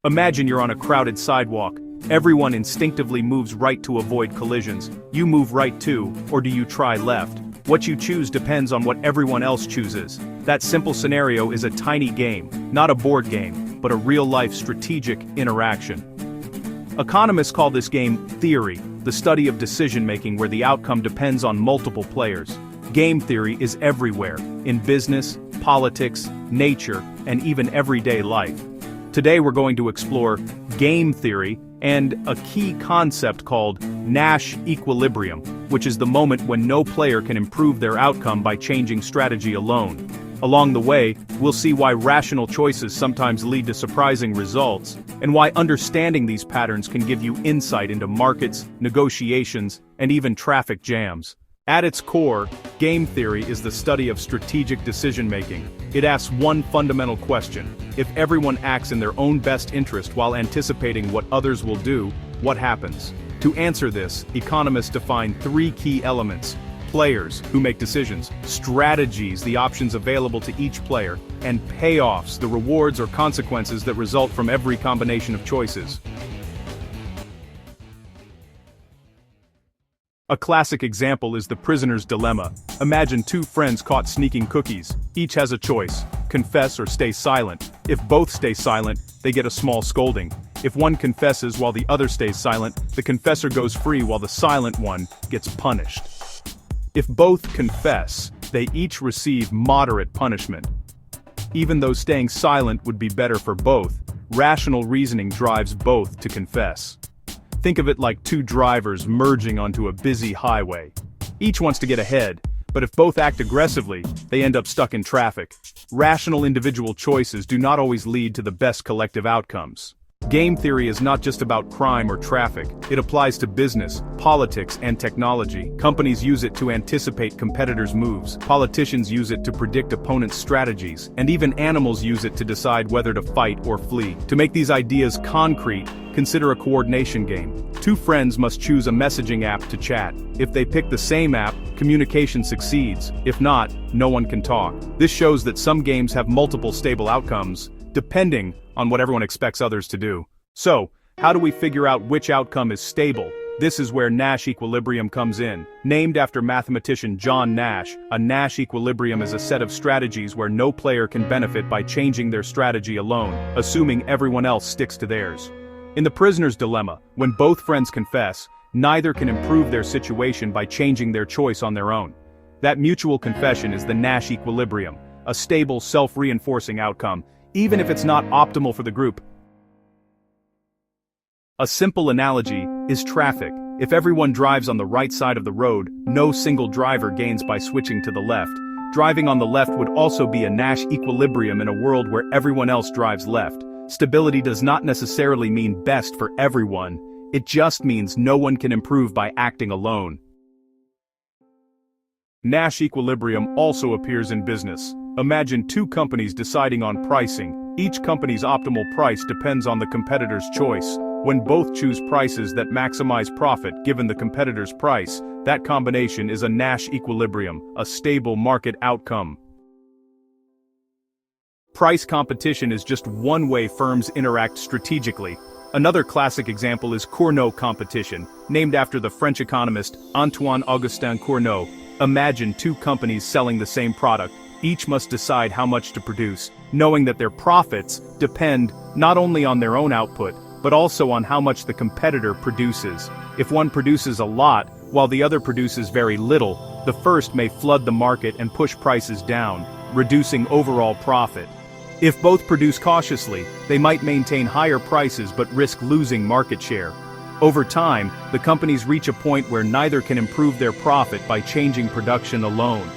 Imagine you're on a crowded sidewalk. Everyone instinctively moves right to avoid collisions. You move right too, or do you try left? What you choose depends on what everyone else chooses. That simple scenario is a tiny game, not a board game, but a real-life strategic interaction. Economists call this game theory, the study of decision-making where the outcome depends on multiple players. Game theory is everywhere, in business, politics, nature, and even everyday life. Today we're going to explore game theory and a key concept called Nash equilibrium, which is the moment when no player can improve their outcome by changing strategy alone. Along the way, we'll see why rational choices sometimes lead to surprising results, and why understanding these patterns can give you insight into markets, negotiations, and even traffic jams. At its core, game theory is the study of strategic decision-making. It asks one fundamental question: if everyone acts in their own best interest while anticipating what others will do, what happens? To answer this, economists define three key elements: players, who make decisions; strategies, the options available to each player; and payoffs, the rewards or consequences that result from every combination of choices. A classic example is the prisoner's dilemma. Imagine two friends caught sneaking cookies. Each has a choice: confess or stay silent. If both stay silent, they get a small scolding. If one confesses while the other stays silent, the confessor goes free while the silent one gets punished. If both confess, they each receive moderate punishment. Even though staying silent would be better for both, rational reasoning drives both to confess. Think of it like two drivers merging onto a busy highway. Each wants to get ahead, but if both act aggressively, they end up stuck in traffic. Rational individual choices do not always lead to the best collective outcomes. Game theory is not just about crime or traffic. It applies to business, politics, and technology. Companies use it to anticipate competitors' moves. Politicians use it to predict opponents' strategies. And even animals use it to decide whether to fight or flee. To make these ideas concrete, consider a coordination game. Two friends must choose a messaging app to chat. If they pick the same app, communication succeeds. If not, no one can talk. This shows that some games have multiple stable outcomes, depending on what everyone expects others to do. So, how do we figure out which outcome is stable? This is where Nash equilibrium comes in. Named after mathematician John Nash, a Nash equilibrium is a set of strategies where no player can benefit by changing their strategy alone, assuming everyone else sticks to theirs. In the prisoner's dilemma, when both friends confess, neither can improve their situation by changing their choice on their own. That mutual confession is the Nash equilibrium, a stable, self-reinforcing outcome, even if it's not optimal for the group. A simple analogy is traffic. If everyone drives on the right side of the road, no single driver gains by switching to the left. Driving on the left would also be a Nash equilibrium in a world where everyone else drives left. Stability does not necessarily mean best for everyone. It just means no one can improve by acting alone. Nash equilibrium also appears in business. Imagine two companies deciding on pricing. Each company's optimal price depends on the competitor's choice. When both choose prices that maximize profit given the competitor's price, that combination is a Nash equilibrium, a stable market outcome. Price competition is just one way firms interact strategically. Another classic example is Cournot competition, named after the French economist Antoine-Augustin Cournot. Imagine two companies selling the same product. Each must decide how much to produce, knowing that their profits depend not only on their own output, but also on how much the competitor produces. If one produces a lot, while the other produces very little, the first may flood the market and push prices down, reducing overall profit. If both produce cautiously, they might maintain higher prices but risk losing market share. Over time, the companies reach a point where neither can improve their profit by changing production alone.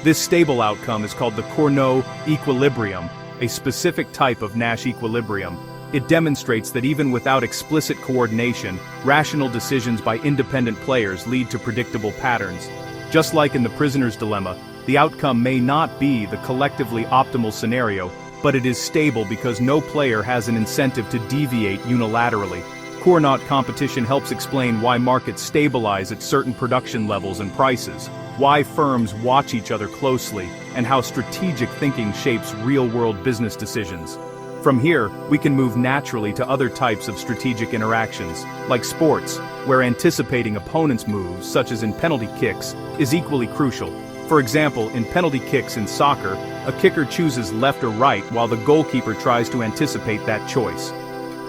This stable outcome is called the Cournot equilibrium, a specific type of Nash equilibrium. It demonstrates that even without explicit coordination, rational decisions by independent players lead to predictable patterns. Just like in the prisoner's dilemma, the outcome may not be the collectively optimal scenario, but it is stable because no player has an incentive to deviate unilaterally. Cournot competition helps explain why markets stabilize at certain production levels and prices, why firms watch each other closely, and how strategic thinking shapes real-world business decisions. From here, we can move naturally to other types of strategic interactions, like sports, where anticipating opponents' moves, such as in penalty kicks, is equally crucial. For example, in penalty kicks in soccer, a kicker chooses left or right while the goalkeeper tries to anticipate that choice.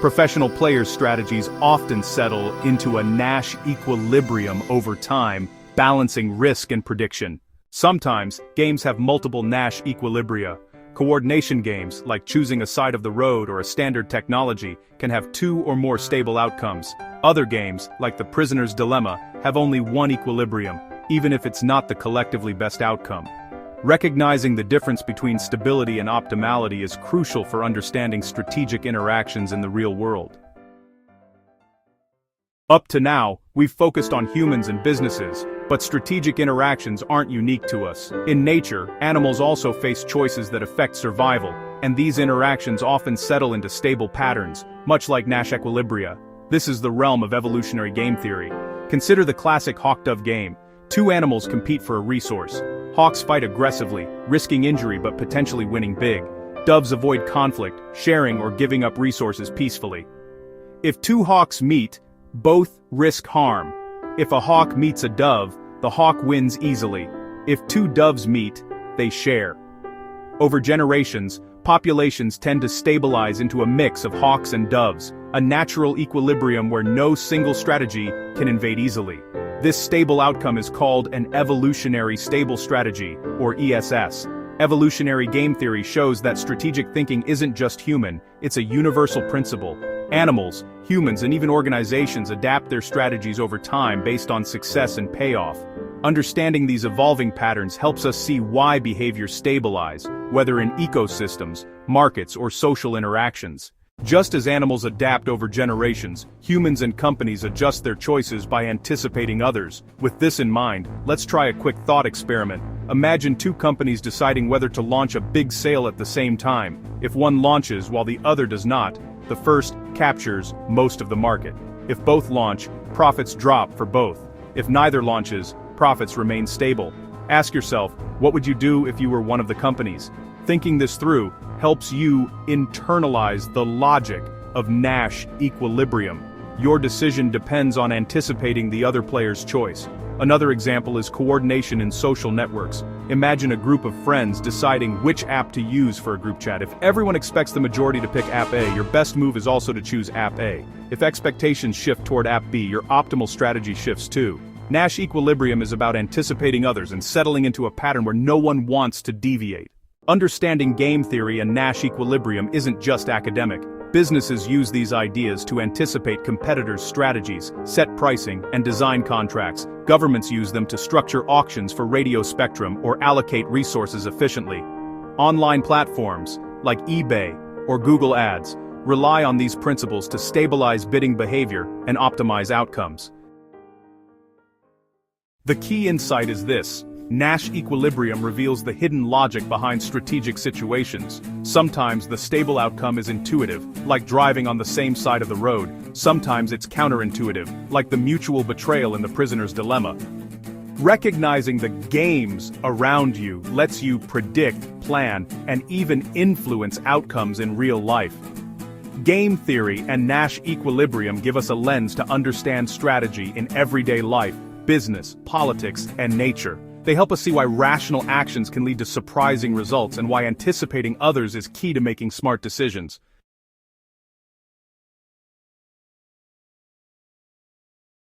Professional players' strategies often settle into a Nash equilibrium over time, balancing risk and prediction. Sometimes, games have multiple Nash equilibria. Coordination games, like choosing a side of the road or a standard technology, can have 2 or more stable outcomes. Other games, like the prisoner's dilemma, have only one equilibrium, even if it's not the collectively best outcome. Recognizing the difference between stability and optimality is crucial for understanding strategic interactions in the real world. Up to now, we've focused on humans and businesses, but strategic interactions aren't unique to us. In nature, animals also face choices that affect survival, and these interactions often settle into stable patterns, much like Nash equilibria. This is the realm of evolutionary game theory. Consider the classic hawk-dove game. 2 animals compete for a resource. Hawks fight aggressively, risking injury but potentially winning big. Doves avoid conflict, sharing or giving up resources peacefully. If 2 hawks meet, both risk harm. If a hawk meets a dove, the hawk wins easily. If 2 doves meet, they share. Over generations, populations tend to stabilize into a mix of hawks and doves, a natural equilibrium where no single strategy can invade easily. This stable outcome is called an evolutionary stable strategy, or ESS. Evolutionary game theory shows that strategic thinking isn't just human, it's a universal principle. Animals, humans, and even organizations adapt their strategies over time based on success and payoff. Understanding these evolving patterns helps us see why behaviors stabilize, whether in ecosystems, markets, or social interactions. Just as animals adapt over generations, humans and companies adjust their choices by anticipating others. With this in mind, let's try a quick thought experiment. Imagine 2 companies deciding whether to launch a big sale at the same time. If one launches while the other does not, the first captures most of the market. If both launch, profits drop for both. If neither launches, profits remain stable. Ask yourself, what would you do if you were one of the companies? Thinking this through helps you internalize the logic of Nash equilibrium. Your decision depends on anticipating the other player's choice. Another example is coordination in social networks. Imagine a group of friends deciding which app to use for a group chat. If everyone expects the majority to pick app A, your best move is also to choose app A. If expectations shift toward app B, your optimal strategy shifts too. Nash equilibrium is about anticipating others and settling into a pattern where no one wants to deviate. Understanding game theory and Nash equilibrium isn't just academic. Businesses use these ideas to anticipate competitors' strategies, set pricing, and design contracts. Governments use them to structure auctions for radio spectrum or allocate resources efficiently. Online platforms, like eBay or Google Ads, rely on these principles to stabilize bidding behavior and optimize outcomes. The key insight is this: Nash equilibrium reveals the hidden logic behind strategic situations. Sometimes the stable outcome is intuitive, like driving on the same side of the road. Sometimes it's counterintuitive, like the mutual betrayal in the prisoner's dilemma. Recognizing the games around you lets you predict, plan, and even influence outcomes in real life. Game theory and Nash equilibrium give us a lens to understand strategy in everyday life, business, politics, and nature. They help us see why rational actions can lead to surprising results and why anticipating others is key to making smart decisions.